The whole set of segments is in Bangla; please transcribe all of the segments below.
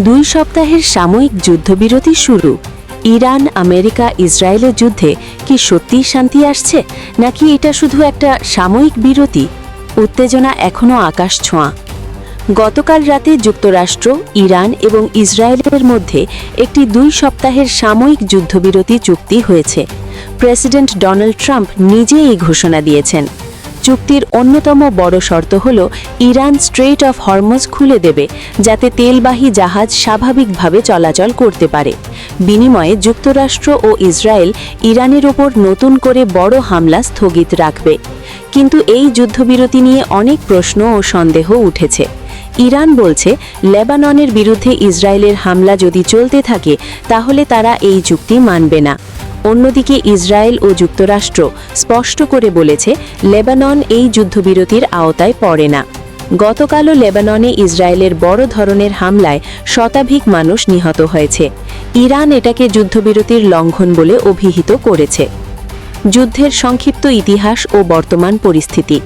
2 সপ্তাহের সাময়িক যুদ্ধবিরতি শুরু। ইরান আমেরিকা ইসরায়েলের যুদ্ধে কি সত্যিই শান্তি আসছে, নাকি এটা শুধু একটা সাময়িক বিরতি? উত্তেজনা এখনও আকাশ ছোঁয়া। গতকাল রাতে যুক্তরাষ্ট্র, ইরান এবং ইসরায়েলের মধ্যে একটি 2 সপ্তাহের সাময়িক যুদ্ধবিরতি চুক্তি হয়েছে। প্রেসিডেন্ট ডোনাল্ড ট্রাম্প নিজে এই ঘোষণা দিয়েছেন। চুক্তির অন্যতম বড় শর্ত হল ইরান স্ট্রেইট অফ হরমুজ খুলে দেবে, যাতে তেলবাহী জাহাজ স্বাভাবিকভাবে চলাচল করতে পারে। বিনিময়ে যুক্তরাষ্ট্র ও ইসরায়েল ইরানের ওপর নতুন করে বড় হামলা স্থগিত রাখবে। কিন্তু এই যুদ্ধবিরতি নিয়ে অনেক প্রশ্ন ও সন্দেহ উঠেছে। ইরান বলছে, লেবাননের বিরুদ্ধে ইসরায়েলের হামলা যদি চলতে থাকে তাহলে তারা এই চুক্তি মানবে না। অন্যদিকে ইসরায়েল ও যুক্তরাষ্ট্র স্পষ্ট করে বলেছে, লেবানন এই যুদ্ধবিরতির আওতায় পড়ে না। গতকালও লেবাননে ইসরায়েলের বড় ধরনের হামলায় শতাধিক মানুষ নিহত হয়েছে। ইরান এটাকে যুদ্ধবিরতির লঙ্ঘন বলে অভিহিত করেছে। যুদ্ধের সংক্ষিপ্ত ইতিহাস ও বর্তমান পরিস্থিতি।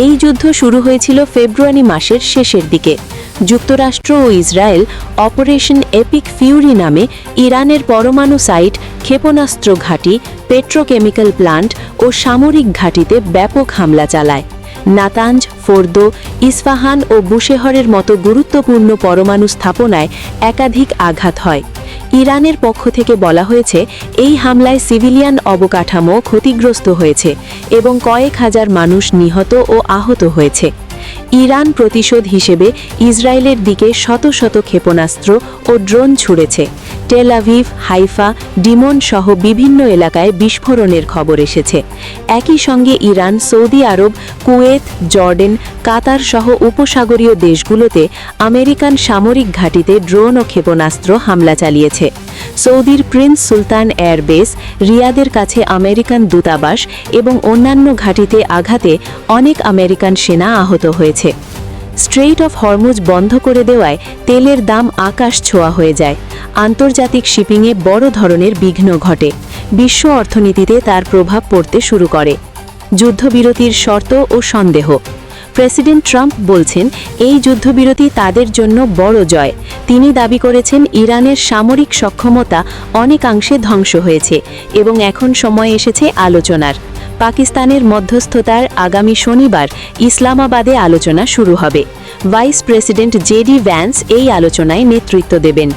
এই যুদ্ধ শুরু হয়েছিল ফেব্রুয়ারি মাসের শেষের দিকে। যুক্তরাষ্ট্র ও ইসরায়েল অপারেশন এপিক ফিউরি নামে ইরানের পরমাণু সাইট, ক্ষেপণাস্ত্র ঘাঁটি, পেট্রোকেমিক্যাল প্লান্ট ও সামরিক ঘাঁটিতে ব্যাপক হামলা চালায়। নাতাঞ্জ, ফোর্দো, ইস্পাহান ও বুশেহরের মতো গুরুত্বপূর্ণ পরমাণু স্থাপনায় একাধিক আঘাত হয়। ইরানের পক্ষ থেকে বলা হয়েছে, এই হামলায় সিভিলিয়ান অবকাঠামো ক্ষতিগ্রস্ত হয়েছে এবং কয়েক হাজার মানুষ নিহত ও আহত হয়েছে। ইরান প্রতিশোধ হিসেবে ইসরায়েলের দিকে শত শত ক্ষেপণাস্ত্র ও drone ছুড়েছে। Tel Aviv, Haifa, Demon সহ বিভিন্ন এলাকায় বিস্ফোরণের খবর এসেছে। একই সঙ্গে ইরান সৌদি আরব, কুয়েত, জর্ডেন, কাতার সহ উপসাগরীয় দেশগুলোতে আমেরিকান সামরিক ঘাঁটিতে ড্রোন ও ক্ষেপণাস্ত্র হামলা চালিয়েছে। সৌদির প্রিন্স সুলতান এয়ারবেস, রিয়াদের কাছে আমেরিকান দূতাবাস এবং অন্যান্য ঘাঁটিতে আঘাতে অনেক আমেরিকান সেনা আহত হয়েছে। স্ট্রেইট অফ হরমুজ বন্ধ করে দেওয়ায় তেলের দাম আকাশ ছোঁয়া হয়ে যায়। আন্তর্জাতিক শিপিংয়ে বড় ধরনের বিঘ্ন ঘটে। বিশ্ব অর্থনীতিতে তার প্রভাব পড়তে শুরু করে। যুদ্ধবিরতির শর্ত ও সন্দেহ। প্রেসিডেন্ট ট্রাম্প বলছেন, এই যুদ্ধবিরতি তাদের জন্য বড় জয়। তিনি দাবি করেছেন, ইরানের সামরিক সক্ষমতা অনেকাংশে ধ্বংস হয়েছে এবং এখন সময় এসেছে আলোচনার। পাকিস্তানের মধ্যস্থতার আগামী শনিবার ইসলামাবাদে আলোচনা শুরু হবে। ভাইস প্রেসিডেন্ট জেডি ভ্যান্স এই আলোচনায় নেতৃত্ব দেবেন।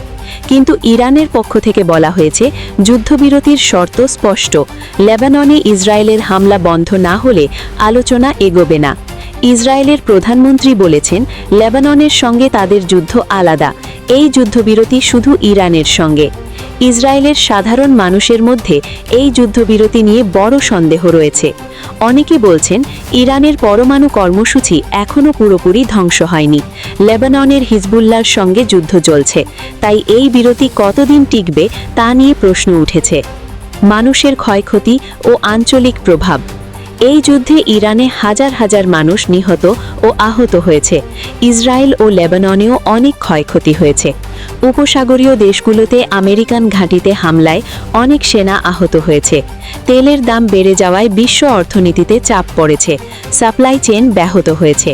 কিন্তু ইরানের পক্ষ থেকে বলা হয়েছে, যুদ্ধবিরতির শর্ত স্পষ্ট। লেবাননে ইসরায়েলের হামলা বন্ধ না হলে আলোচনা এগোবে না। ইসরায়েলের প্রধানমন্ত্রী বলেছেন, লেবাননের সঙ্গে তাদের যুদ্ধ আলাদা। এই যুদ্ধবিরতি শুধু ইরানের সঙ্গে। ইসরায়েলের সাধারণ মানুষের মধ্যে এই যুদ্ধবিরতি নিয়ে বড় সন্দেহ রয়েছে। অনেকে বলছেন, ইরানের পরমাণু কর্মসূচি এখনও পুরোপুরি ধ্বংস হয়নি। লেবাননের হিজবুল্লাহর সঙ্গে যুদ্ধ চলছে, তাই এই বিরতি কতদিন টিকবে তা নিয়ে প্রশ্ন উঠেছে। মানুষের ক্ষয়ক্ষতি ও আঞ্চলিক প্রভাব। এই যুদ্ধে ইরানে হাজার হাজার মানুষ নিহত ও আহত হয়েছে। ইসরায়েল ও লেবাননেও অনেক ক্ষয়ক্ষতি হয়েছে। উপসাগরীয় দেশগুলোতে আমেরিকান ঘাঁটিতে হামলায় অনেক সেনা আহত হয়েছে। তেলের দাম বেড়ে যাওয়ায় বিশ্ব অর্থনীতিতে চাপ পড়েছে। সাপ্লাই চেইন ব্যাহত হয়েছে।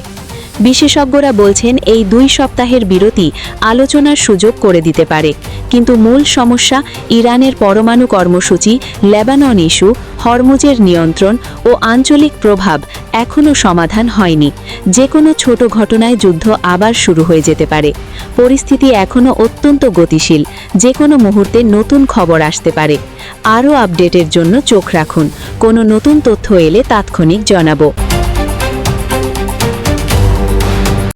বিশেষজ্ঞরা বলছেন, এই 2 সপ্তাহের বিরতি আলোচনার সুযোগ করে দিতে পারে। কিন্তু মূল সমস্যা ইরানের পরমাণু কর্মসূচি, লেবানন ইস্যু, হরমুজের নিয়ন্ত্রণ ও আঞ্চলিক প্রভাব এখনও সমাধান হয়নি। যে কোনো ছোট ঘটনায় যুদ্ধ আবার শুরু হয়ে যেতে পারে। পরিস্থিতি এখনও অত্যন্ত গতিশীল। যে কোনো মুহূর্তে নতুন খবর আসতে পারে। আরও আপডেটের জন্য চোখ রাখুন। কোনো নতুন তথ্য এলে তাৎক্ষণিক জানাবো।